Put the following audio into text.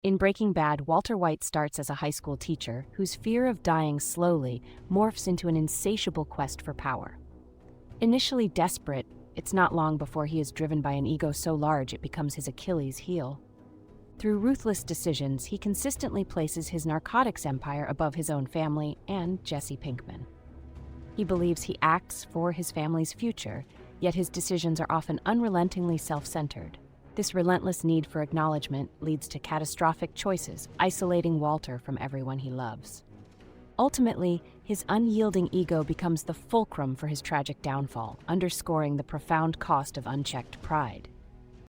In Breaking Bad, Walter White starts as a high school teacher whose fear of dying slowly morphs into an insatiable quest for power. Initially desperate, it's not long before he is driven by an ego so large it becomes his Achilles heel. Through ruthless decisions, he consistently places his narcotics empire above his own family and Jesse Pinkman. He believes he acts for his family's future, yet his decisions are often unrelentingly self-centered. This relentless need for acknowledgement leads to catastrophic choices, isolating Walter from everyone he loves. Ultimately, his unyielding ego becomes the fulcrum for his tragic downfall, underscoring the profound cost of unchecked pride.